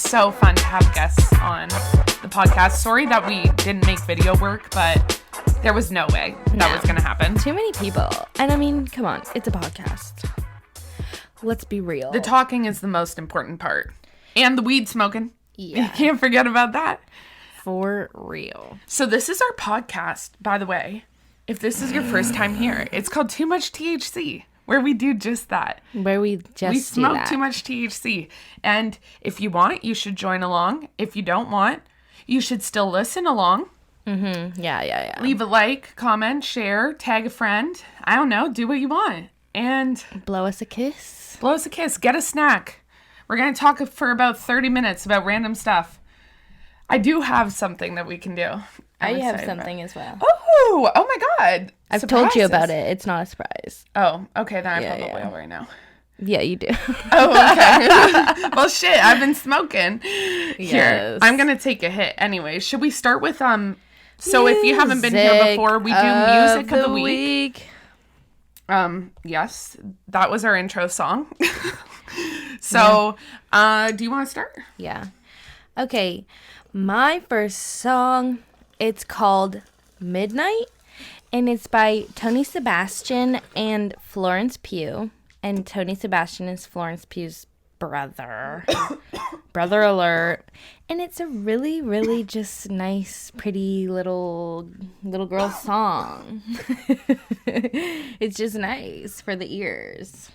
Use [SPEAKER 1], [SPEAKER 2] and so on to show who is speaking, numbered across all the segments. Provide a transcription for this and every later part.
[SPEAKER 1] so fun to have guests on the podcast. Sorry that we didn't make video work, but there was no way that was going to happen.
[SPEAKER 2] Too many people. And I mean, come on, it's a podcast. Let's be real.
[SPEAKER 1] The talking is the most important part. And the weed smoking.
[SPEAKER 2] Yeah.
[SPEAKER 1] You can't forget about that.
[SPEAKER 2] For real.
[SPEAKER 1] So this is our podcast, by the way. If this is your first time here, it's called Too Much THC, where we do just that.
[SPEAKER 2] Where we
[SPEAKER 1] smoke too much THC. And if you want, you should join along. If you don't want, you should still listen along.
[SPEAKER 2] Mm-hmm. Yeah.
[SPEAKER 1] Leave a like, comment, share, tag a friend. I don't know. Do what you want. And
[SPEAKER 2] blow us a kiss.
[SPEAKER 1] Get a snack. We're going to talk for about 30 minutes about random stuff. I do have something that we can do.
[SPEAKER 2] I have something as well.
[SPEAKER 1] Oh my God.
[SPEAKER 2] I've told you about it. It's not a surprise.
[SPEAKER 1] Oh, okay. Then I probably will right now.
[SPEAKER 2] Yeah, you do.
[SPEAKER 1] Oh, okay. Well, shit. I've been smoking.
[SPEAKER 2] Yes.
[SPEAKER 1] Here, I'm going to take a hit. Anyway, should we start with, so if you haven't been here before, we do music of the week. Yes, that was our intro song. So, do you want to start?
[SPEAKER 2] Yeah. Okay. My first song, it's called Midnight, and it's by Tony Sebastian and Florence Pugh. And Tony Sebastian is Florence Pugh's brother. Brother alert. And it's a really, really just nice, pretty little girl song. It's just nice for the ears.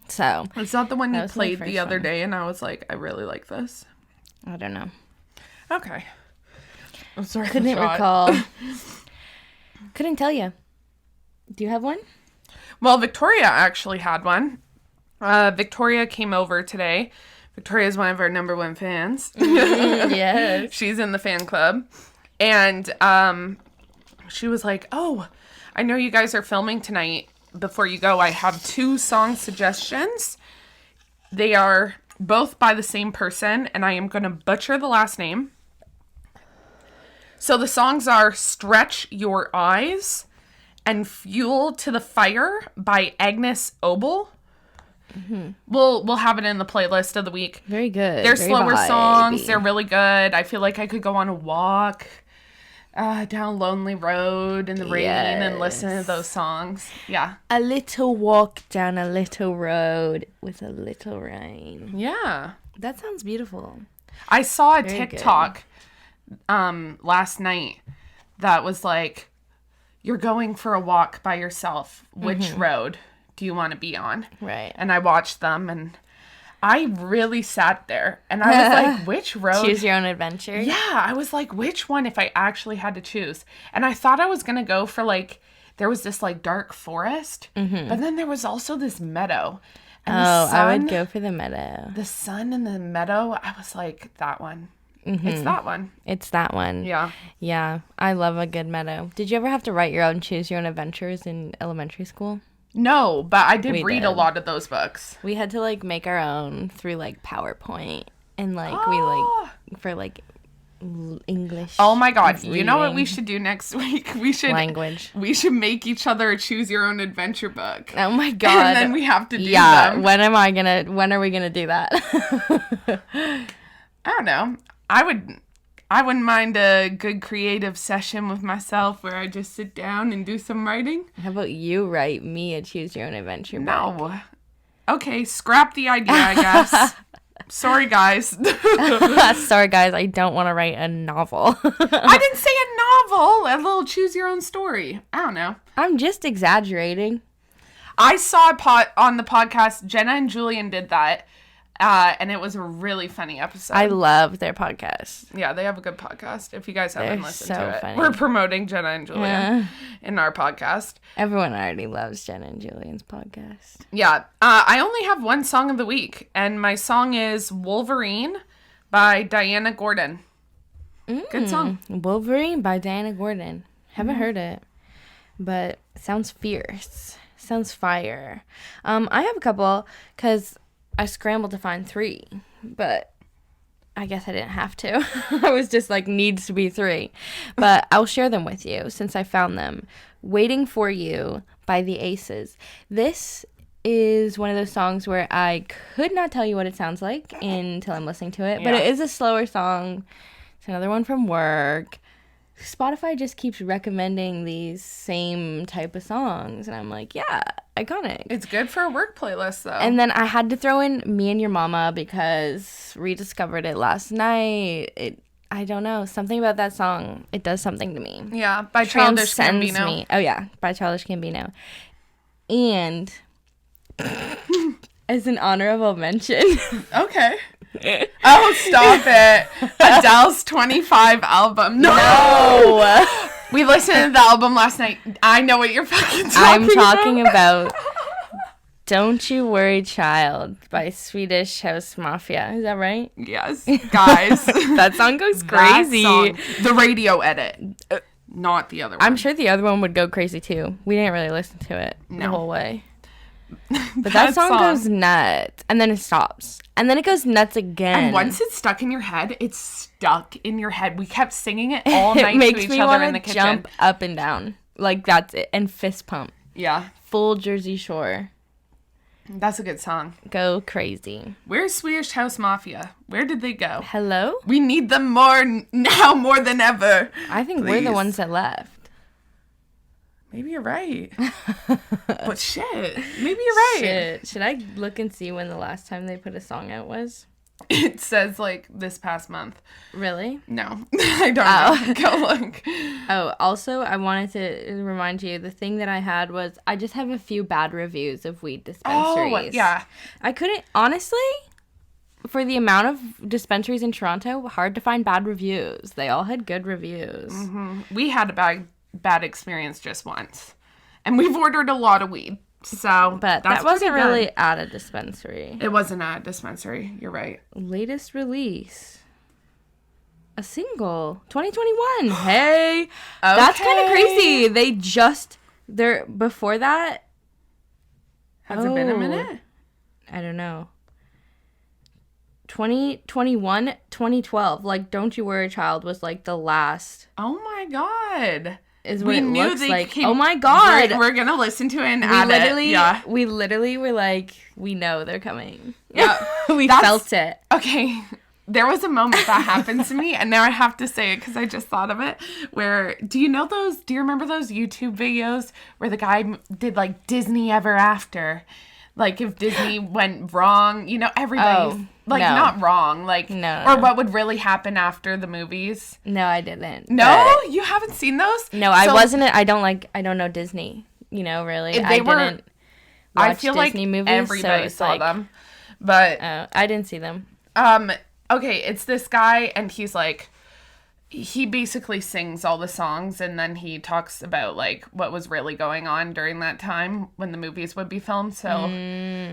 [SPEAKER 2] So.
[SPEAKER 1] It's not the one you played the other day, and I was like, I really like this.
[SPEAKER 2] I don't know.
[SPEAKER 1] Okay. I'm sorry.
[SPEAKER 2] Couldn't recall. Couldn't tell you. Do you have one?
[SPEAKER 1] Well, Victoria actually had one. Victoria came over today. Victoria is one of our number one fans.
[SPEAKER 2] Yes.
[SPEAKER 1] She's in the fan club. And she was like, oh, I know you guys are filming tonight. Before you go, I have 2 song suggestions. They are both by the same person, and I am going to butcher the last name. So the songs are Stretch Your Eyes and Fuel to the Fire by Agnes Obel. Mm-hmm. We'll have it in the playlist of the week.
[SPEAKER 2] Very good.
[SPEAKER 1] They're slower songs. They're really good. I feel like I could go on a walk down a lonely road in the rain and listen to those songs. Yeah.
[SPEAKER 2] A little walk down a little road with a little rain.
[SPEAKER 1] Yeah.
[SPEAKER 2] That sounds beautiful.
[SPEAKER 1] I saw a TikTok last night that was like, you're going for a walk by yourself. Which road do you want to be on?
[SPEAKER 2] Right.
[SPEAKER 1] And I watched them, and I really sat there, and I was like, which road?
[SPEAKER 2] Choose your own adventure?
[SPEAKER 1] Yeah, I was like, which one if I actually had to choose? And I thought I was going to go for, like, there was this, like, dark forest, but then there was also this meadow. And
[SPEAKER 2] I would go for the meadow.
[SPEAKER 1] The sun in the meadow, I was like, that one. It's that one.
[SPEAKER 2] It's that one.
[SPEAKER 1] Yeah.
[SPEAKER 2] Yeah. I love a good meadow. Did you ever have to write your own choose your own adventures in elementary school?
[SPEAKER 1] No, but I did read a lot of those books.
[SPEAKER 2] We had to, like, make our own through, like, PowerPoint. And, like, we, like, for, like, English.
[SPEAKER 1] Oh, my God.
[SPEAKER 2] Reading.
[SPEAKER 1] You know what we should do next week? We should make each other a choose your own adventure book.
[SPEAKER 2] Oh, my God.
[SPEAKER 1] And then we have to do them.
[SPEAKER 2] Yeah. When are we going to do that?
[SPEAKER 1] I don't know. I wouldn't mind a good creative session with myself where I just sit down and do some writing.
[SPEAKER 2] How about you write me a choose your own adventure book?
[SPEAKER 1] No. Okay, scrap the idea, I guess. Sorry, guys.
[SPEAKER 2] Sorry, guys. I don't want to write a novel.
[SPEAKER 1] I didn't say a novel. A little choose your own story. I don't know.
[SPEAKER 2] I'm just exaggerating.
[SPEAKER 1] I saw on the podcast, Jenna and Julian did that. And it was a really funny episode.
[SPEAKER 2] I love their podcast.
[SPEAKER 1] Yeah, they have a good podcast. If you guys haven't listened to it.
[SPEAKER 2] Funny.
[SPEAKER 1] We're promoting Jenna and Julian in our podcast.
[SPEAKER 2] Everyone already loves Jenna and Julian's podcast.
[SPEAKER 1] Yeah. I only have one song of the week, and my song is Wolverine by Diana Gordon. Good song.
[SPEAKER 2] Wolverine by Diana Gordon. Haven't heard it, but it sounds fierce. Sounds fire. I have a couple, because I scrambled to find 3, but I guess I didn't have to. I was just like, needs to be 3. But I'll share them with you since I found them. Waiting for You by the Aces. This is one of those songs where I could not tell you what it sounds like until I'm listening to it. But it is a slower song. It's another one from work. Spotify just keeps recommending these same type of songs. And I'm like, yeah, iconic.
[SPEAKER 1] It's good for a work playlist, though.
[SPEAKER 2] And then I had to throw in Me and Your Mama because rediscovered it last night. I don't know. Something about that song. It does something to me.
[SPEAKER 1] Yeah, by Childish Gambino.
[SPEAKER 2] Me. Oh, yeah, by Childish Gambino. And as an honorable mention.
[SPEAKER 1] Okay. Oh, stop it. Adele's 25 album. No! We listened to the album last night. I know what you're fucking talking
[SPEAKER 2] about. Don't You Worry Child by Swedish House Mafia. Is that right?
[SPEAKER 1] Yes. Guys.
[SPEAKER 2] That song goes crazy.
[SPEAKER 1] The radio edit. Not the other one.
[SPEAKER 2] I'm sure the other one would go crazy too. We didn't really listen to it the whole way. But that song goes nuts. And then it stops. And then it goes nuts again.
[SPEAKER 1] And once it's stuck in your head, it's stuck in your head. We kept singing it all night to each other in the kitchen.
[SPEAKER 2] Jump up and down. Like, that's it. And fist pump.
[SPEAKER 1] Yeah.
[SPEAKER 2] Full Jersey Shore.
[SPEAKER 1] That's a good song.
[SPEAKER 2] Go crazy.
[SPEAKER 1] Where's Swedish House Mafia? Where did they go?
[SPEAKER 2] Hello?
[SPEAKER 1] We need them more now more than ever.
[SPEAKER 2] I think we're the ones that left.
[SPEAKER 1] Maybe you're right. But shit. Maybe you're right.
[SPEAKER 2] Shit. Should I look and see when the last time they put a song out was?
[SPEAKER 1] It says, like, this past month.
[SPEAKER 2] Really?
[SPEAKER 1] No. I don't know. Go look.
[SPEAKER 2] Oh, also, I wanted to remind you, the thing that I had was, I just have a few bad reviews of weed dispensaries.
[SPEAKER 1] Oh, yeah.
[SPEAKER 2] I couldn't, honestly, for the amount of dispensaries in Toronto, hard to find bad reviews. They all had good reviews.
[SPEAKER 1] Mm-hmm. We had a bad experience just once. And we've ordered a lot of weed. So,
[SPEAKER 2] but that wasn't really at a dispensary.
[SPEAKER 1] It wasn't at a dispensary. You're right.
[SPEAKER 2] Latest release. A single. 2021. Hey. Okay. That's kind of crazy. Before that.
[SPEAKER 1] Has it been a minute?
[SPEAKER 2] I don't know. 2021, 2012. Like, Don't You Worry Child was like the last.
[SPEAKER 1] Oh my God.
[SPEAKER 2] Is what it looks like. Oh my God.
[SPEAKER 1] We're going to listen to it and add it. Yeah.
[SPEAKER 2] We literally were like, we know they're coming.
[SPEAKER 1] Yeah.
[SPEAKER 2] We felt it.
[SPEAKER 1] Okay. There was a moment that happened to me, and now I have to say it because I just thought of it, where, do you remember those YouTube videos where the guy did, like, Disney Ever After? Like, if Disney went wrong, everybody, not wrong, like,
[SPEAKER 2] no.
[SPEAKER 1] Or what would really happen after the movies.
[SPEAKER 2] No, I didn't.
[SPEAKER 1] No? You haven't seen those?
[SPEAKER 2] No, I don't know Disney, really. I didn't watch Disney movies.
[SPEAKER 1] Everybody saw them. But
[SPEAKER 2] I didn't see them.
[SPEAKER 1] Okay, it's this guy, and he's like, he basically sings all the songs, and then he talks about, like, what was really going on during that time when the movies would be filmed. So,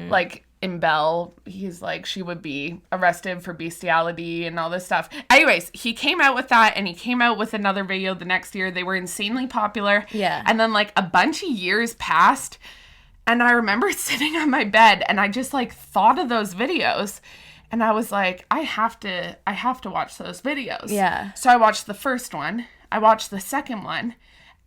[SPEAKER 1] like, in Belle, he's like, she would be arrested for bestiality and all this stuff. Anyways, he came out with that, and he came out with another video the next year. They were insanely popular.
[SPEAKER 2] Yeah.
[SPEAKER 1] And then, like, a bunch of years passed, and I remember sitting on my bed, and I just, like, thought of those videos. And I was like, I have to watch those videos.
[SPEAKER 2] Yeah.
[SPEAKER 1] So I watched the first one. I watched the second one.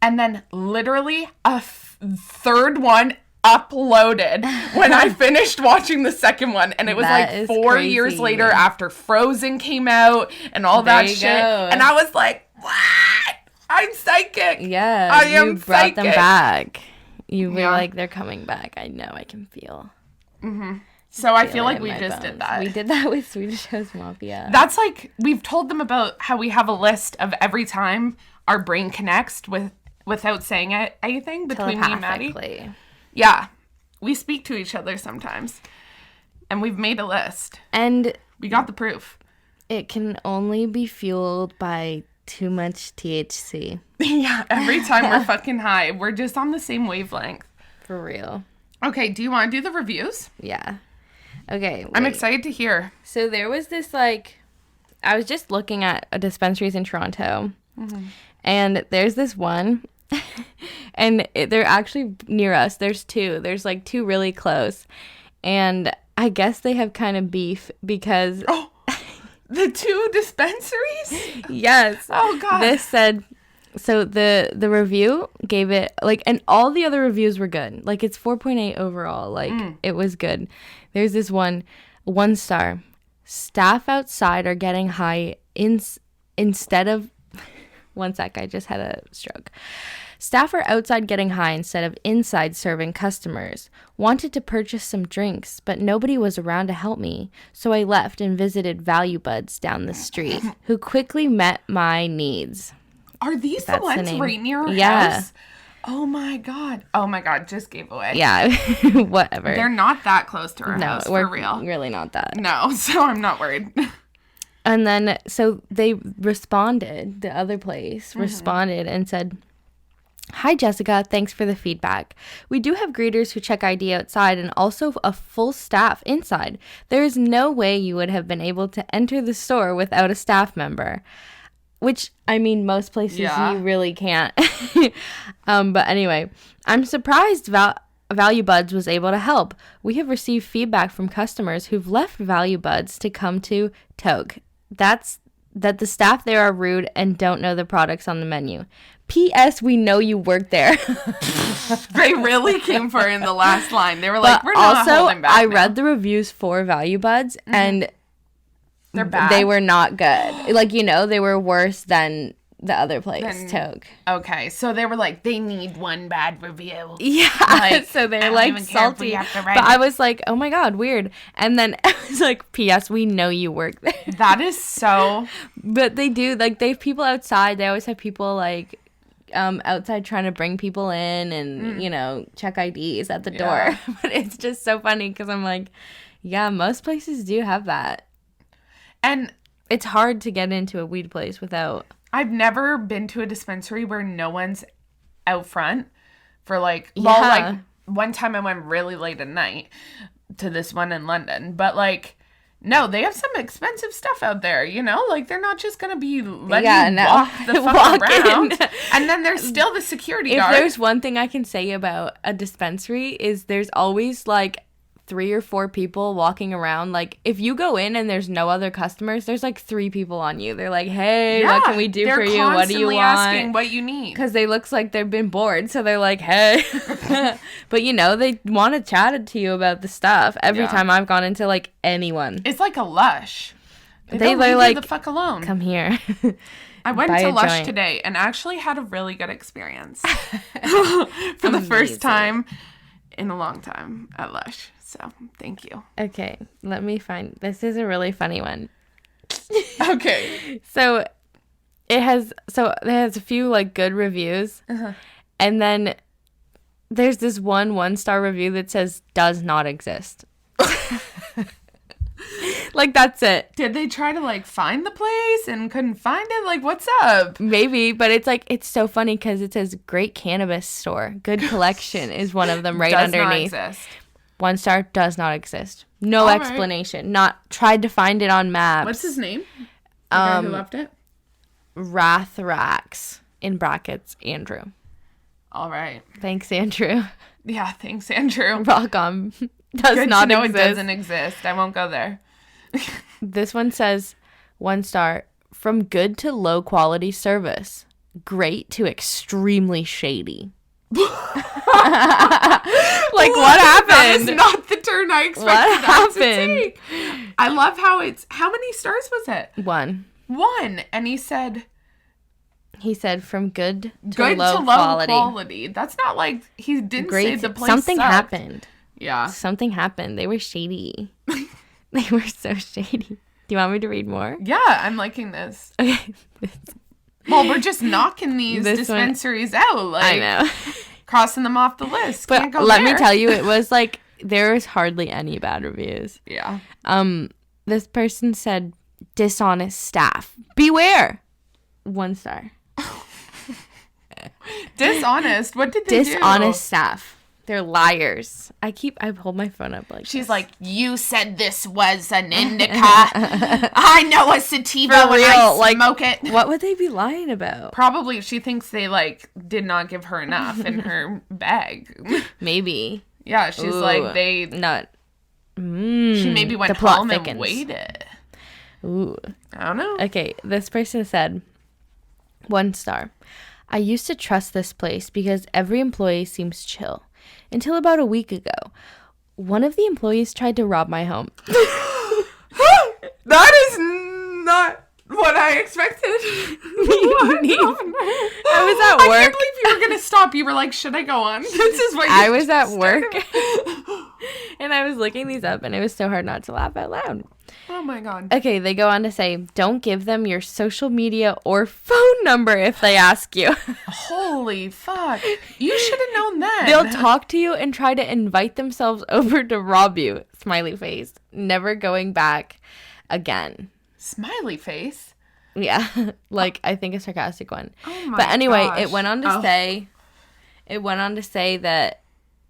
[SPEAKER 1] And then literally a third one uploaded when I finished watching the second one. And it was like 4 years later after Frozen came out and all that shit. And I was like, what? I'm psychic.
[SPEAKER 2] Yeah.
[SPEAKER 1] I am
[SPEAKER 2] you brought
[SPEAKER 1] psychic.
[SPEAKER 2] them back. You were like, they're coming back. I know. I can feel.
[SPEAKER 1] Mm-hmm. So I feel like we just did that.
[SPEAKER 2] We did that with Swedish House Mafia.
[SPEAKER 1] That's like, we've told them about how we have a list of every time our brain connects without saying anything between me and Maddie. Yeah. We speak to each other sometimes. And we've made a list.
[SPEAKER 2] And
[SPEAKER 1] we got the proof.
[SPEAKER 2] It can only be fueled by too much THC.
[SPEAKER 1] Yeah. Every time we're fucking high. We're just on the same wavelength.
[SPEAKER 2] For real.
[SPEAKER 1] Okay. Do you want to do the reviews?
[SPEAKER 2] Yeah. Okay, wait.
[SPEAKER 1] I'm excited to hear.
[SPEAKER 2] So there was this, like, I was just looking at dispensaries in Toronto, and there's this one, and they're actually near us. There's two. There's, like, two really close, and I guess they have kind of beef because...
[SPEAKER 1] Oh, the two dispensaries?
[SPEAKER 2] Yes.
[SPEAKER 1] Oh, God.
[SPEAKER 2] This said, So the review gave it like, and all the other reviews were good. Like it's 4.8 overall. Like it was good. There's this one star. Staff outside are getting high instead of. One sec, I just had a stroke. Staff are outside getting high instead of inside serving customers. Wanted to purchase some drinks, but nobody was around to help me, so I left and visited Value Buds down the street, who quickly met my needs.
[SPEAKER 1] Are these the ones right near our house? Oh my god. Just gave away.
[SPEAKER 2] Yeah, whatever.
[SPEAKER 1] They're not that close to our house, for real.
[SPEAKER 2] Really not that.
[SPEAKER 1] No, so I'm not worried.
[SPEAKER 2] And then, so they responded, the other place responded and said, "Hi, Jessica. Thanks for the feedback. We do have greeters who check ID outside and also a full staff inside. There is no way you would have been able to enter the store without a staff member." Which, I mean, most places you really can't. But anyway, I'm surprised Value Buds was able to help. We have received feedback from customers who've left Value Buds to come to Toke. That the staff there are rude and don't know the products on the menu. P.S. We know you work there.
[SPEAKER 1] They really came for it in the last line. They were like, we're not holding back
[SPEAKER 2] I
[SPEAKER 1] now.
[SPEAKER 2] read the reviews for Value Buds, and
[SPEAKER 1] they're bad.
[SPEAKER 2] They were not good. Like, they were worse than the other place, Toke.
[SPEAKER 1] Okay, so they were like, they need one bad review.
[SPEAKER 2] Yeah, so they're like salty. But I was like, oh my god, weird. And then I was like, P.S. We know you work there.
[SPEAKER 1] That is so.
[SPEAKER 2] But they do, like, they have people outside. They always have people like outside trying to bring people in and check IDs at the door. But it's just so funny because I'm like, yeah, most places do have that. And it's hard to get into a weed place without.
[SPEAKER 1] I've never been to a dispensary where no one's out front for like, like one time I went really late at night to this one in London, but like, no, they have some expensive stuff out there, like they're not just going to be letting you walk the fuck around. And then there's still the security guard.
[SPEAKER 2] If there's one thing I can say about a dispensary is there's always like 3 or 4 people walking around. Like if you go in and there's no other customers, there's like 3 people on you. They're like, hey, what can we do for you? What do you want?
[SPEAKER 1] Asking what you need.
[SPEAKER 2] Because they looks like they've been bored. So they're like, hey. But they want to chat to you about the stuff every time I've gone into like anyone.
[SPEAKER 1] It's like a Lush.
[SPEAKER 2] They're like,
[SPEAKER 1] the fuck alone.
[SPEAKER 2] Come here.
[SPEAKER 1] I went to Lush today and actually had a really good experience. For the first time in a long time at Lush. So, thank you.
[SPEAKER 2] Okay, let me find. This is a really funny one.
[SPEAKER 1] Okay.
[SPEAKER 2] So, it has a few like good reviews. And then there's this 1-star review that says does not exist. Like that's it.
[SPEAKER 1] Did they try to like find the place and couldn't find it? Like what's up?
[SPEAKER 2] Maybe, but it's so funny because it says great cannabis store. Good collection is one of them right underneath.
[SPEAKER 1] Does not exist.
[SPEAKER 2] 1 star does not exist. No explanation. Right. Not tried to find it on maps.
[SPEAKER 1] What's his name? The guy who left it?
[SPEAKER 2] Rathrax in brackets Andrew.
[SPEAKER 1] All right.
[SPEAKER 2] Thanks, Andrew.
[SPEAKER 1] Yeah, thanks, Andrew.
[SPEAKER 2] Rock on. Does
[SPEAKER 1] Good
[SPEAKER 2] not
[SPEAKER 1] to know
[SPEAKER 2] exist.
[SPEAKER 1] It doesn't exist. I won't go there.
[SPEAKER 2] This one says 1 star from good to low quality service, great to extremely shady. Like what happened?
[SPEAKER 1] That is not the turn I expected that to take. I love how many stars was it?
[SPEAKER 2] 1.
[SPEAKER 1] And he said
[SPEAKER 2] from good to low quality.
[SPEAKER 1] That's not like he didn't
[SPEAKER 2] great,
[SPEAKER 1] say the place
[SPEAKER 2] something
[SPEAKER 1] sucked.
[SPEAKER 2] happened.
[SPEAKER 1] Yeah.
[SPEAKER 2] Something happened. They were shady. They were so shady. Do you want me to read more?
[SPEAKER 1] Yeah, I'm liking this. Okay. Well, we're just knocking these dispensaries out. Like,
[SPEAKER 2] I know.
[SPEAKER 1] Crossing them off the list.
[SPEAKER 2] But
[SPEAKER 1] can't go
[SPEAKER 2] let
[SPEAKER 1] there.
[SPEAKER 2] me tell you, it was like, there was hardly any bad reviews.
[SPEAKER 1] Yeah.
[SPEAKER 2] This person said, dishonest staff. Beware. 1 star.
[SPEAKER 1] Dishonest? What did they do?
[SPEAKER 2] Dishonest staff. They're liars. I hold my phone up like
[SPEAKER 1] she's this. Like, you said this was an indica. I know a sativa when I smoke it.
[SPEAKER 2] What would they be lying about?
[SPEAKER 1] Probably she thinks they like did not give her enough in her bag.
[SPEAKER 2] Maybe.
[SPEAKER 1] Yeah, she's like they
[SPEAKER 2] not.
[SPEAKER 1] She maybe went home and waited.
[SPEAKER 2] Ooh.
[SPEAKER 1] I don't know.
[SPEAKER 2] Okay, this person said 1 star. I used to trust this place because every employee seems chill. Until about a week ago, one of the employees tried to rob my home.
[SPEAKER 1] That is not what I expected.
[SPEAKER 2] I was at work.
[SPEAKER 1] I can't believe you were going to stop. You were like, should I go on? This is what
[SPEAKER 2] I was at work. And I was looking these up, and it was so hard not to laugh out loud.
[SPEAKER 1] Oh my God.
[SPEAKER 2] Okay, they go on to say, don't give them your social media or phone number if they ask you.
[SPEAKER 1] Holy fuck. You should have known that.
[SPEAKER 2] They'll talk to you and try to invite themselves over to rob you. Smiley face. Never going back again.
[SPEAKER 1] Smiley face?
[SPEAKER 2] Yeah. Like, I think a sarcastic one.
[SPEAKER 1] Oh my
[SPEAKER 2] But anyway,
[SPEAKER 1] gosh.
[SPEAKER 2] it went on to say that,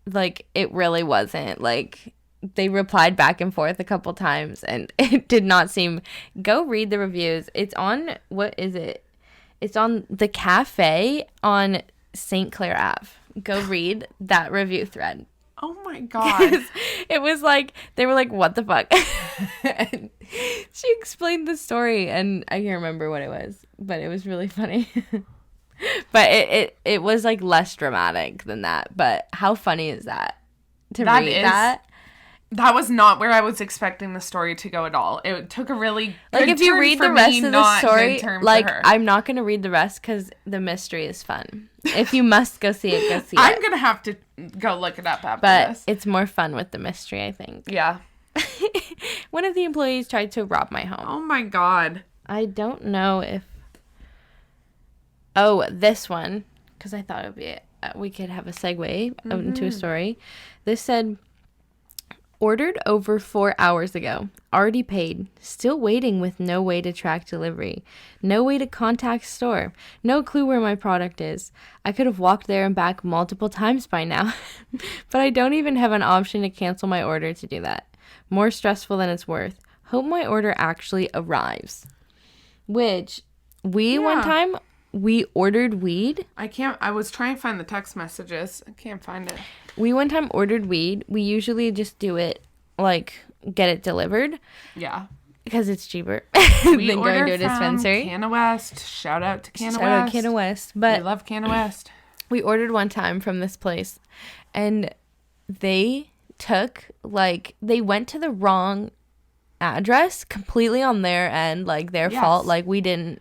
[SPEAKER 2] like, it really wasn't. Like, they replied back and forth a couple times, and it did not seem... Go read the reviews. It's on... What is it? It's on the cafe on St. Clair Ave. Go read that review thread.
[SPEAKER 1] Oh my God.
[SPEAKER 2] It was like... They were like, what the fuck? And she explained the story, and I can't remember what it was, but it was really funny. But it was, like, less dramatic than that. But how funny is that? To read that?
[SPEAKER 1] That was not where I was expecting the story to go at all. It took a really good
[SPEAKER 2] like, if you
[SPEAKER 1] turn
[SPEAKER 2] read
[SPEAKER 1] for
[SPEAKER 2] the rest
[SPEAKER 1] me,
[SPEAKER 2] of the
[SPEAKER 1] not
[SPEAKER 2] story,
[SPEAKER 1] good turn
[SPEAKER 2] like,
[SPEAKER 1] for her.
[SPEAKER 2] I'm not going to read the rest because the mystery is fun. If you must go see it, go see it.
[SPEAKER 1] I'm going to have to go look it up after
[SPEAKER 2] But
[SPEAKER 1] this.
[SPEAKER 2] it's more fun with the mystery, I think.
[SPEAKER 1] Yeah.
[SPEAKER 2] One of the employees tried to rob my home.
[SPEAKER 1] Oh my God.
[SPEAKER 2] I don't know if... Oh, this one, because I thought it would be... we could have a segue into a story. This said... Ordered over 4 hours ago. Already paid. Still waiting with no way to track delivery. No way to contact store. No clue where my product is. I could have walked there and back multiple times by now. But I don't even have an option to cancel my order to do that. More stressful than it's worth. Hope my order actually arrives. Which, one time, we ordered weed.
[SPEAKER 1] I was trying to find the text messages. I can't find it.
[SPEAKER 2] We one time ordered weed. We usually just do it, like, get it delivered.
[SPEAKER 1] Yeah.
[SPEAKER 2] Because it's cheaper
[SPEAKER 1] We
[SPEAKER 2] than going to a
[SPEAKER 1] ordered from
[SPEAKER 2] dispensary.
[SPEAKER 1] Canna West. Shout out to Canna West.
[SPEAKER 2] Shout out Canna West. But
[SPEAKER 1] we love Canna West.
[SPEAKER 2] we ordered one time from this place, and they took, like, they went to the wrong address completely on their end, like, their fault. Like, we didn't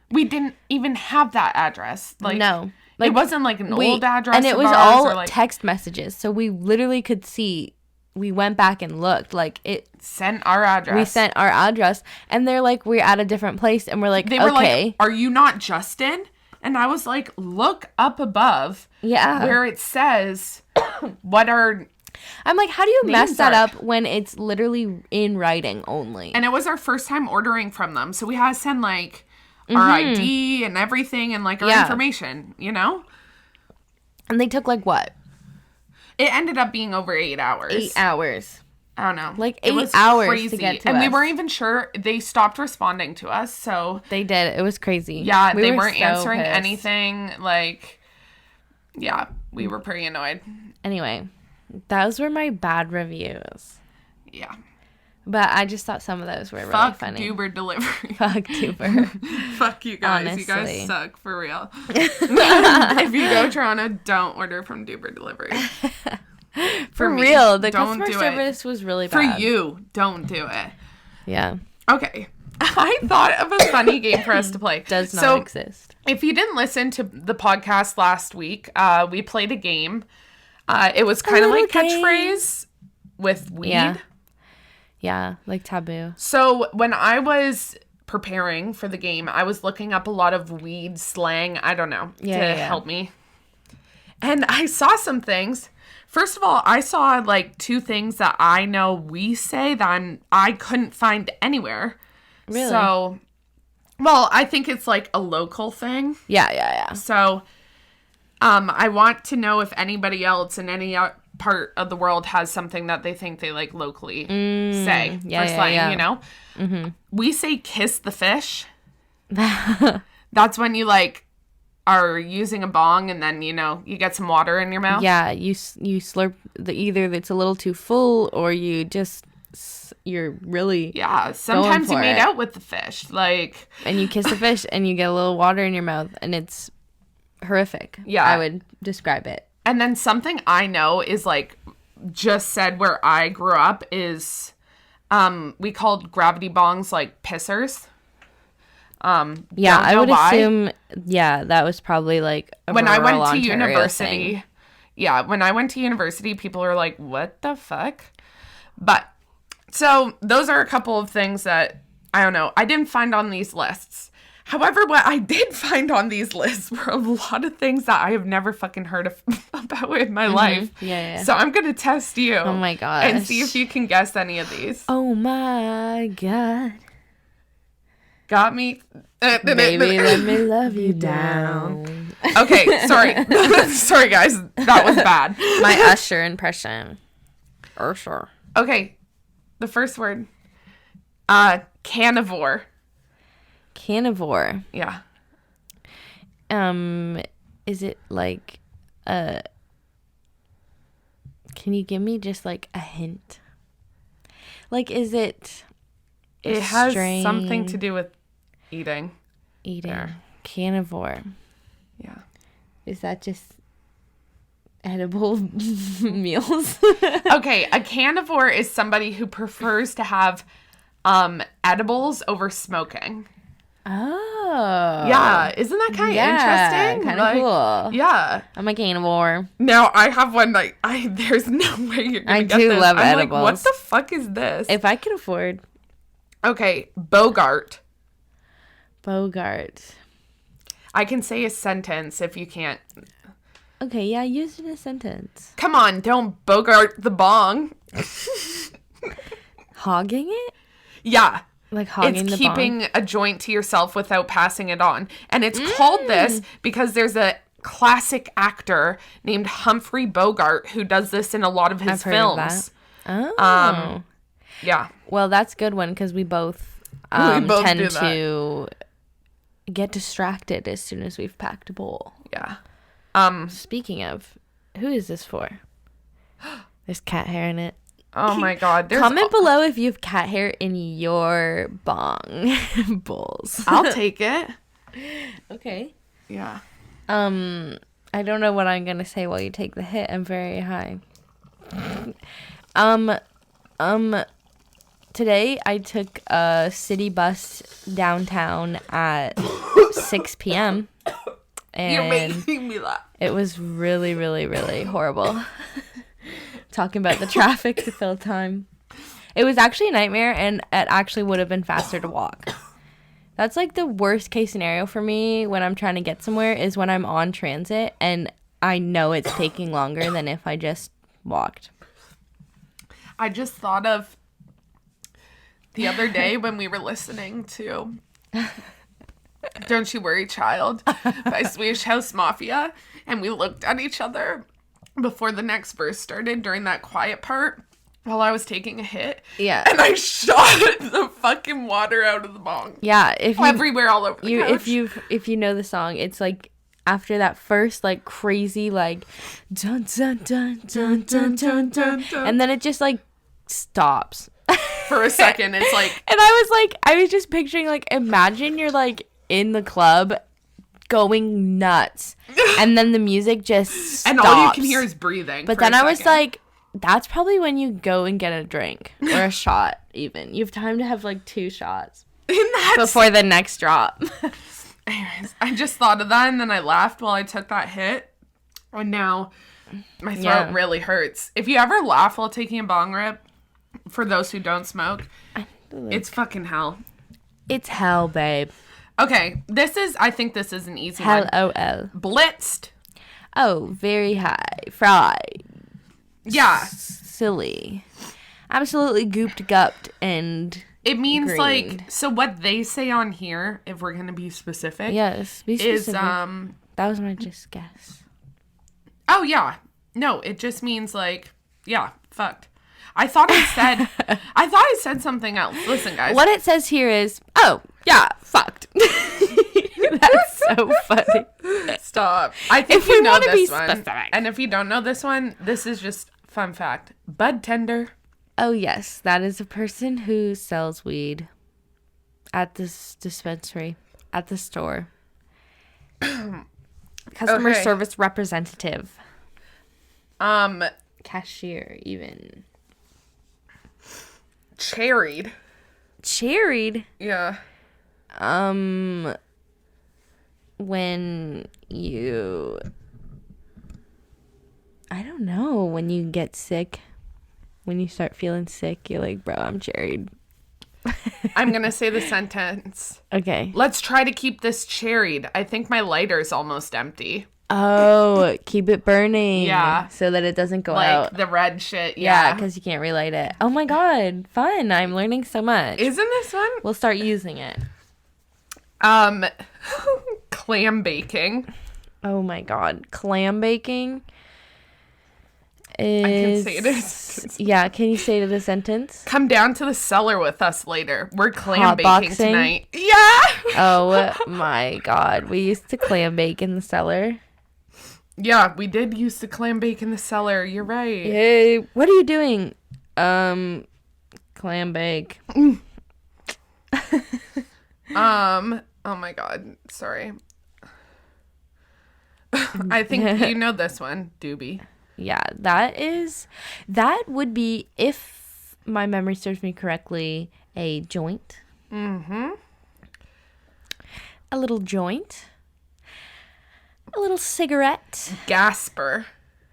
[SPEAKER 1] even have that address. Like,
[SPEAKER 2] no. Like,
[SPEAKER 1] it wasn't like an old address.
[SPEAKER 2] And it was
[SPEAKER 1] ours,
[SPEAKER 2] all
[SPEAKER 1] or like,
[SPEAKER 2] text messages. So we literally could see, we went back and looked, like, it
[SPEAKER 1] sent our address.
[SPEAKER 2] We sent our address, and they're like, we're at a different place, and we're like,
[SPEAKER 1] they were
[SPEAKER 2] okay.
[SPEAKER 1] like, are you not Justin? And I was like, look up above.
[SPEAKER 2] Yeah.
[SPEAKER 1] Where it says what our
[SPEAKER 2] I'm like, how do you mess
[SPEAKER 1] names
[SPEAKER 2] that
[SPEAKER 1] are.
[SPEAKER 2] up when it's literally in writing only?
[SPEAKER 1] And it was our first time ordering from them. So we had to send, like, our ID and everything and, like, our information, you know?
[SPEAKER 2] And they took, like, what?
[SPEAKER 1] It ended up being over 8 hours.
[SPEAKER 2] 8 hours.
[SPEAKER 1] I don't know.
[SPEAKER 2] Like,
[SPEAKER 1] it
[SPEAKER 2] 8
[SPEAKER 1] was
[SPEAKER 2] hours
[SPEAKER 1] crazy.
[SPEAKER 2] to get to
[SPEAKER 1] and we
[SPEAKER 2] us.
[SPEAKER 1] weren't even sure. They stopped responding to us, so...
[SPEAKER 2] They did. It was crazy.
[SPEAKER 1] Yeah,
[SPEAKER 2] We
[SPEAKER 1] they
[SPEAKER 2] were
[SPEAKER 1] weren't
[SPEAKER 2] so
[SPEAKER 1] answering
[SPEAKER 2] pissed.
[SPEAKER 1] anything. Like, yeah, we were pretty annoyed.
[SPEAKER 2] Anyway, those were my bad reviews.
[SPEAKER 1] Yeah.
[SPEAKER 2] But I just thought some of those were really
[SPEAKER 1] Fuck
[SPEAKER 2] funny.
[SPEAKER 1] Duber delivery.
[SPEAKER 2] Fuck Duber.
[SPEAKER 1] Fuck you guys.
[SPEAKER 2] Honestly.
[SPEAKER 1] You guys suck, for real. If you go to Toronto, don't order from Duber delivery.
[SPEAKER 2] For
[SPEAKER 1] me,
[SPEAKER 2] real. The
[SPEAKER 1] don't
[SPEAKER 2] customer
[SPEAKER 1] do it.
[SPEAKER 2] service was really
[SPEAKER 1] For
[SPEAKER 2] bad.
[SPEAKER 1] you, don't do it.
[SPEAKER 2] Yeah.
[SPEAKER 1] Okay. I thought of a funny game for us to play.
[SPEAKER 2] Does not exist.
[SPEAKER 1] If you didn't listen to the podcast last week, we played a game. It was kind of like catchphrase with weed.
[SPEAKER 2] Yeah, like taboo.
[SPEAKER 1] So when I was preparing for the game, I was looking up a lot of weed slang, I don't know, to help me. And I saw some things. First of all, I saw like 2 things that I know we say that I couldn't find anywhere.
[SPEAKER 2] Really?
[SPEAKER 1] So, well, I think it's like a local thing.
[SPEAKER 2] Yeah.
[SPEAKER 1] So, I want to know if anybody else in any part of the world has something that they think they like locally say for slang, you know? Mm-hmm. We say kiss the fish. That's when you like are using a bong and then, you know, you get some water in your mouth.
[SPEAKER 2] Yeah, you slurp either it's a little too full or you're really
[SPEAKER 1] sometimes you made
[SPEAKER 2] it.
[SPEAKER 1] out with the fish, like,
[SPEAKER 2] and you kiss the fish and you get a little water in your mouth and it's horrific.
[SPEAKER 1] Yeah.
[SPEAKER 2] I would describe it.
[SPEAKER 1] And then something I know is like just said where I grew up is we called gravity bongs like pissers.
[SPEAKER 2] Yeah, I would assume that was probably like a
[SPEAKER 1] when I went to
[SPEAKER 2] Ontario
[SPEAKER 1] university.
[SPEAKER 2] thing.
[SPEAKER 1] Yeah, when I went to university, people are like, "What the fuck?" But so those are a couple of things that I don't know. I didn't find on these lists. However, what I did find on these lists were a lot of things that I have never fucking heard of about in my life.
[SPEAKER 2] Yeah.
[SPEAKER 1] So I'm gonna test you.
[SPEAKER 2] Oh my gosh.
[SPEAKER 1] And see if you can guess any of these.
[SPEAKER 2] Oh my god.
[SPEAKER 1] Got me.
[SPEAKER 2] Baby, let me love you down.
[SPEAKER 1] Okay, sorry. Sorry, guys. That was bad.
[SPEAKER 2] My Usher impression. Usher.
[SPEAKER 1] Okay. The first word. Carnivore.
[SPEAKER 2] Carnivore.
[SPEAKER 1] Yeah.
[SPEAKER 2] Is it like can you give me just like a hint? Like, is it
[SPEAKER 1] It has something to do with eating.
[SPEAKER 2] Eating. Carnivore.
[SPEAKER 1] Yeah.
[SPEAKER 2] Is that just edible meals?
[SPEAKER 1] Okay, a carnivore is somebody who prefers to have edibles over smoking.
[SPEAKER 2] Oh.
[SPEAKER 1] Yeah, isn't that kind of interesting?
[SPEAKER 2] Kind of cool.
[SPEAKER 1] Yeah.
[SPEAKER 2] I'm a carnivore.
[SPEAKER 1] Now, I have one like there's no way you're going to get this.
[SPEAKER 2] I do love
[SPEAKER 1] I'm
[SPEAKER 2] edibles.
[SPEAKER 1] like, what the fuck is this?
[SPEAKER 2] If I could afford.
[SPEAKER 1] Okay, Bogart.
[SPEAKER 2] Bogart.
[SPEAKER 1] I can say a sentence if you can't.
[SPEAKER 2] Okay, yeah, use it in a sentence.
[SPEAKER 1] Come on, don't Bogart the bong.
[SPEAKER 2] Hogging it?
[SPEAKER 1] Yeah.
[SPEAKER 2] Like hogging
[SPEAKER 1] it's
[SPEAKER 2] the
[SPEAKER 1] keeping
[SPEAKER 2] bong?
[SPEAKER 1] a joint to yourself without passing it on. And it's called this because there's a classic actor named Humphrey Bogart who does this in a lot of his
[SPEAKER 2] I've heard
[SPEAKER 1] films.
[SPEAKER 2] of that. Oh.
[SPEAKER 1] Yeah.
[SPEAKER 2] Well, that's a good one because we both,
[SPEAKER 1] both
[SPEAKER 2] tend
[SPEAKER 1] do that.
[SPEAKER 2] to get distracted as soon as we've packed a bowl.
[SPEAKER 1] Yeah.
[SPEAKER 2] Speaking of, who is this for? There's cat hair in it.
[SPEAKER 1] Oh my god.
[SPEAKER 2] Comment below if you have cat hair in your bong bowls.
[SPEAKER 1] I'll take it.
[SPEAKER 2] Okay.
[SPEAKER 1] Yeah.
[SPEAKER 2] I don't know what I'm gonna say while you take the hit. I'm very high. Today I took a city bus downtown at 6 p.m.
[SPEAKER 1] You're
[SPEAKER 2] and
[SPEAKER 1] making me laugh.
[SPEAKER 2] it was really, really, really horrible. Talking about the traffic to fill time. It was actually a nightmare, and it actually would have been faster to walk. That's like the worst case scenario for me when I'm trying to get somewhere is when I'm on transit and I know it's taking longer than if I just walked.
[SPEAKER 1] I just thought of the other day when we were listening to Don't You Worry Child by Swedish House Mafia, and we looked at each other before the next verse started during that quiet part while I was taking a hit.
[SPEAKER 2] Yeah.
[SPEAKER 1] And I shot the fucking water out of the bong.
[SPEAKER 2] Yeah, if you,
[SPEAKER 1] everywhere all over the couch.
[SPEAKER 2] if you know the song, it's like after that first like crazy like dun dun dun dun dun dun dun, and then it just like stops
[SPEAKER 1] for a second. It's like,
[SPEAKER 2] and I was just picturing like, imagine you're like in the club going nuts and then the music just stops.
[SPEAKER 1] And all you can hear is breathing.
[SPEAKER 2] But then I was like, that's probably when you go and get a drink or a shot even. You have time to have like 2 shots before the next drop.
[SPEAKER 1] Anyways, I just thought of that and then I laughed while I took that hit. And now my throat really hurts. If you ever laugh while taking a bong rip, for those who don't smoke, it's fucking hell.
[SPEAKER 2] It's hell, babe.
[SPEAKER 1] Okay, I think this is an easy one.
[SPEAKER 2] L-O-L.
[SPEAKER 1] Blitzed.
[SPEAKER 2] Oh, very high. Fried.
[SPEAKER 1] Yeah.
[SPEAKER 2] Silly. Absolutely gooped and
[SPEAKER 1] it means
[SPEAKER 2] greened.
[SPEAKER 1] like, so what they say on here, if we're going to be specific.
[SPEAKER 2] Yes, be specific. Is, that was my just guess.
[SPEAKER 1] Oh, yeah. No, it just means like, yeah, fucked. I thought I said something else. Listen, guys.
[SPEAKER 2] What it says here is, oh, yeah, fucked. That's so funny.
[SPEAKER 1] Stop. I think
[SPEAKER 2] if
[SPEAKER 1] you
[SPEAKER 2] we
[SPEAKER 1] know
[SPEAKER 2] want to
[SPEAKER 1] this
[SPEAKER 2] be
[SPEAKER 1] one.
[SPEAKER 2] specific.
[SPEAKER 1] And if you don't know this one, this is just fun fact. Bud tender.
[SPEAKER 2] Oh, yes. That is a person who sells weed at this dispensary, at the store. Customer
[SPEAKER 1] Okay.
[SPEAKER 2] service representative. Cashier, even.
[SPEAKER 1] Cherried.
[SPEAKER 2] Cherried?
[SPEAKER 1] Yeah.
[SPEAKER 2] When you... I don't know. When you get sick. When you start feeling sick, you're like, bro, I'm cherried.
[SPEAKER 1] I'm going to say the sentence.
[SPEAKER 2] Okay.
[SPEAKER 1] Let's try to keep this cherried. I think my lighter's almost empty.
[SPEAKER 2] Oh, keep it burning.
[SPEAKER 1] Yeah.
[SPEAKER 2] So that it doesn't go
[SPEAKER 1] Like
[SPEAKER 2] out.
[SPEAKER 1] the red shit.
[SPEAKER 2] Yeah,
[SPEAKER 1] Yeah.
[SPEAKER 2] because you can't relight it. Oh my god, fun. I'm learning so much.
[SPEAKER 1] Isn't this fun?
[SPEAKER 2] We'll start using it.
[SPEAKER 1] Clam baking.
[SPEAKER 2] Oh my god. Clam baking
[SPEAKER 1] I can
[SPEAKER 2] is...
[SPEAKER 1] say it is.
[SPEAKER 2] Yeah, can you say to the sentence?
[SPEAKER 1] Come down to the cellar with us later. We're clam
[SPEAKER 2] Hot
[SPEAKER 1] baking
[SPEAKER 2] boxing?
[SPEAKER 1] tonight. Yeah.
[SPEAKER 2] Oh my god. We used to clam bake in the cellar.
[SPEAKER 1] Yeah, we did used to clam bake in the cellar. You're right.
[SPEAKER 2] Hey, what are you doing? Clam bake.
[SPEAKER 1] Oh my god. Sorry. I think you know this one, Doobie.
[SPEAKER 2] Yeah, that would be, if my memory serves me correctly, a joint.
[SPEAKER 1] Mm-hmm.
[SPEAKER 2] A little joint. A little cigarette.
[SPEAKER 1] Gasper.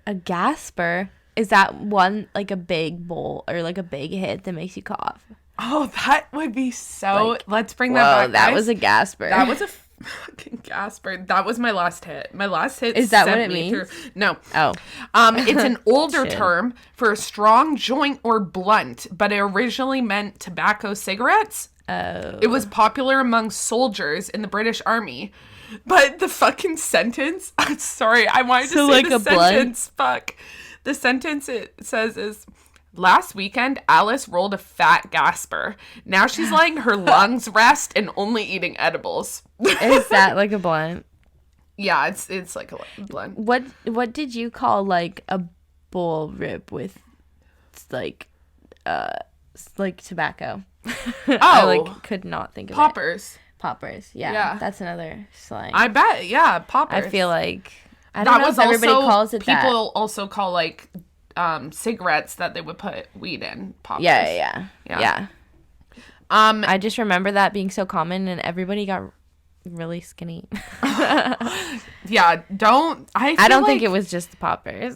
[SPEAKER 2] A gasper. Is that one, like a big bowl or like a big hit that makes you cough?
[SPEAKER 1] Oh, that would be so...
[SPEAKER 2] Like,
[SPEAKER 1] let's bring
[SPEAKER 2] Whoa,
[SPEAKER 1] that back,
[SPEAKER 2] that
[SPEAKER 1] guys.
[SPEAKER 2] was a gasper.
[SPEAKER 1] That was a fucking gasper. That was my last hit. My last hit
[SPEAKER 2] Is that
[SPEAKER 1] sent
[SPEAKER 2] what it
[SPEAKER 1] me
[SPEAKER 2] means?
[SPEAKER 1] through. No.
[SPEAKER 2] Oh.
[SPEAKER 1] It's an older
[SPEAKER 2] Shit.
[SPEAKER 1] term for a strong joint or blunt, but it originally meant tobacco cigarettes.
[SPEAKER 2] Oh.
[SPEAKER 1] It was popular among soldiers in the British Army. But the fucking sentence... I'm sorry, I wanted to
[SPEAKER 2] So
[SPEAKER 1] say
[SPEAKER 2] like
[SPEAKER 1] the
[SPEAKER 2] a blunt?
[SPEAKER 1] sentence. Fuck. The sentence it says is... Last weekend, Alice rolled a fat gasper. Now she's letting her lungs rest and only eating edibles.
[SPEAKER 2] Is that like a blunt?
[SPEAKER 1] Yeah, it's like a blunt.
[SPEAKER 2] What did you call like a bull rip with like tobacco? I like could not think of
[SPEAKER 1] Poppers.
[SPEAKER 2] it. Poppers. Yeah,
[SPEAKER 1] Yeah.
[SPEAKER 2] that's another slang.
[SPEAKER 1] I bet, yeah, poppers.
[SPEAKER 2] I feel like I don't know if everybody calls it
[SPEAKER 1] people
[SPEAKER 2] that.
[SPEAKER 1] also call like cigarettes that they would put weed in. Poppers.
[SPEAKER 2] Yeah.
[SPEAKER 1] Yeah.
[SPEAKER 2] I just remember that being so common, and everybody got really skinny.
[SPEAKER 1] Yeah,
[SPEAKER 2] I don't think it was just the poppers.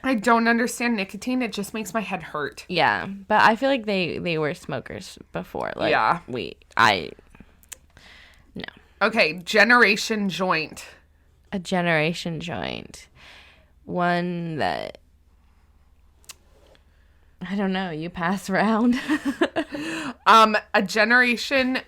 [SPEAKER 1] I don't understand nicotine. It just makes my head hurt.
[SPEAKER 2] Yeah, but I feel like they were smokers before. Like,
[SPEAKER 1] Yeah.
[SPEAKER 2] No.
[SPEAKER 1] Okay, generation joint.
[SPEAKER 2] A generation joint. One that, I don't know, you pass around.
[SPEAKER 1] A generation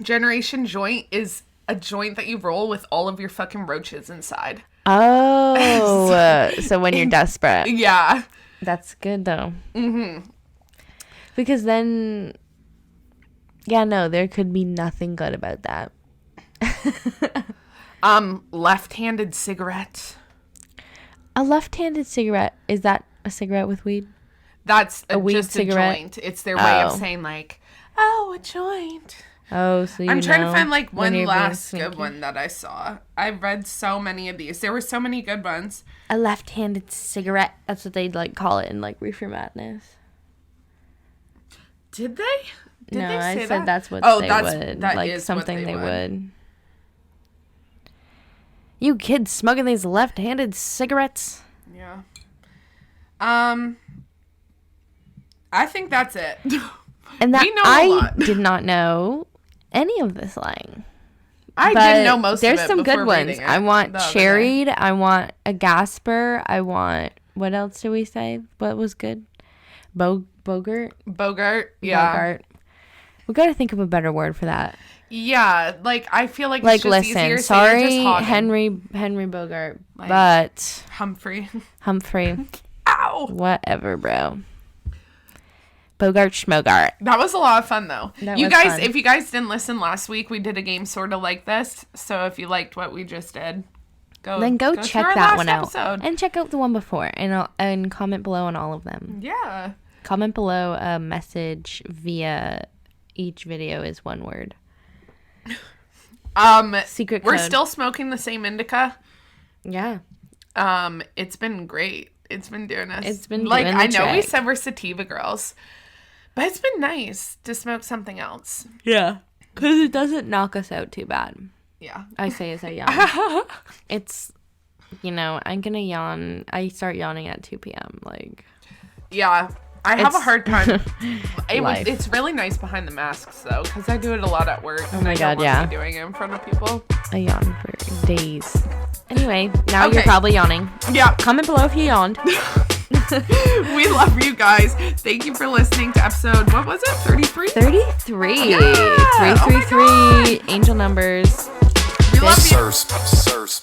[SPEAKER 1] joint is a joint that you roll with all of your fucking roaches inside.
[SPEAKER 2] Oh, so when you're desperate.
[SPEAKER 1] Yeah.
[SPEAKER 2] That's good, though. Mm-hmm. Because then, yeah, no, there could be nothing good about that.
[SPEAKER 1] Left-handed cigarette.
[SPEAKER 2] A left-handed cigarette, is that a cigarette with weed?
[SPEAKER 1] That's
[SPEAKER 2] weed
[SPEAKER 1] just
[SPEAKER 2] cigarette?
[SPEAKER 1] a joint. It's their way of
[SPEAKER 2] Oh.
[SPEAKER 1] saying like, oh, a joint.
[SPEAKER 2] Oh, so you
[SPEAKER 1] I'm trying to
[SPEAKER 2] know
[SPEAKER 1] find like
[SPEAKER 2] when
[SPEAKER 1] one
[SPEAKER 2] you're being
[SPEAKER 1] last good
[SPEAKER 2] sneaky.
[SPEAKER 1] one that I saw. I read so many of these. There were so many good ones.
[SPEAKER 2] A left-handed cigarette. That's what they'd like call it in like Reefer Madness.
[SPEAKER 1] Did they? Did
[SPEAKER 2] No,
[SPEAKER 1] they
[SPEAKER 2] I
[SPEAKER 1] say
[SPEAKER 2] said
[SPEAKER 1] that?
[SPEAKER 2] that's what
[SPEAKER 1] Oh,
[SPEAKER 2] they would.
[SPEAKER 1] that
[SPEAKER 2] Like
[SPEAKER 1] is
[SPEAKER 2] something
[SPEAKER 1] what
[SPEAKER 2] they would. You kids smoking these left-handed cigarettes?
[SPEAKER 1] Yeah. I think that's it.
[SPEAKER 2] And that
[SPEAKER 1] We know a
[SPEAKER 2] I
[SPEAKER 1] lot.
[SPEAKER 2] did not know any of the slang.
[SPEAKER 1] I
[SPEAKER 2] But
[SPEAKER 1] didn't know most
[SPEAKER 2] there's
[SPEAKER 1] of it
[SPEAKER 2] some
[SPEAKER 1] before
[SPEAKER 2] good ones.
[SPEAKER 1] reading it
[SPEAKER 2] I want
[SPEAKER 1] the other day.
[SPEAKER 2] cherried. I want a gasper. I want, what else did we say? What was good? Bogart?
[SPEAKER 1] Bogart. Yeah.
[SPEAKER 2] Bogart. We got to think of a better word for that.
[SPEAKER 1] Yeah. Like, I feel like it's
[SPEAKER 2] Like,
[SPEAKER 1] just
[SPEAKER 2] listen,
[SPEAKER 1] easier to say you're just
[SPEAKER 2] sorry,
[SPEAKER 1] hogging.
[SPEAKER 2] Henry Bogart,
[SPEAKER 1] Like-
[SPEAKER 2] but
[SPEAKER 1] Humphrey.
[SPEAKER 2] Humphrey,
[SPEAKER 1] Ow.
[SPEAKER 2] whatever, bro. Bogart Schmogart.
[SPEAKER 1] That was a lot of fun, though.
[SPEAKER 2] That
[SPEAKER 1] You
[SPEAKER 2] was
[SPEAKER 1] guys,
[SPEAKER 2] fun.
[SPEAKER 1] if you guys didn't listen last week, we did a game sort of like this. So if you liked what we just did, go
[SPEAKER 2] Check
[SPEAKER 1] to our
[SPEAKER 2] that
[SPEAKER 1] last
[SPEAKER 2] one out.
[SPEAKER 1] episode.
[SPEAKER 2] And check out the one before. And comment below on all of them.
[SPEAKER 1] Yeah.
[SPEAKER 2] Comment below a message via each video is one word. Secret
[SPEAKER 1] We're
[SPEAKER 2] code.
[SPEAKER 1] still smoking the same indica.
[SPEAKER 2] Yeah.
[SPEAKER 1] It's been great. It's been doing us.
[SPEAKER 2] It's been
[SPEAKER 1] like,
[SPEAKER 2] doing the
[SPEAKER 1] I know we
[SPEAKER 2] trick.
[SPEAKER 1] said we're sativa girls, but it's been nice to smoke something else.
[SPEAKER 2] Yeah. Because it doesn't knock us out too bad.
[SPEAKER 1] Yeah.
[SPEAKER 2] I say as I yawn. It's, I'm going to yawn. I start yawning at 2 p.m. Like,
[SPEAKER 1] Yeah. I have a
[SPEAKER 2] It's
[SPEAKER 1] hard time.
[SPEAKER 2] life.
[SPEAKER 1] It's really nice behind the masks, though, because I do it a lot at work.
[SPEAKER 2] Oh my
[SPEAKER 1] and I
[SPEAKER 2] God,
[SPEAKER 1] don't
[SPEAKER 2] yeah.
[SPEAKER 1] want to be doing it in front of people.
[SPEAKER 2] I yawn for days. Anyway, now
[SPEAKER 1] Okay.
[SPEAKER 2] you're probably yawning.
[SPEAKER 1] Yeah.
[SPEAKER 2] Comment below if you yawned.
[SPEAKER 1] We love you guys. Thank you for listening to episode, what was it? 33?
[SPEAKER 2] 33.
[SPEAKER 1] Yeah. Oh my
[SPEAKER 2] 333. Angel numbers.
[SPEAKER 1] We love you.
[SPEAKER 3] Sirs.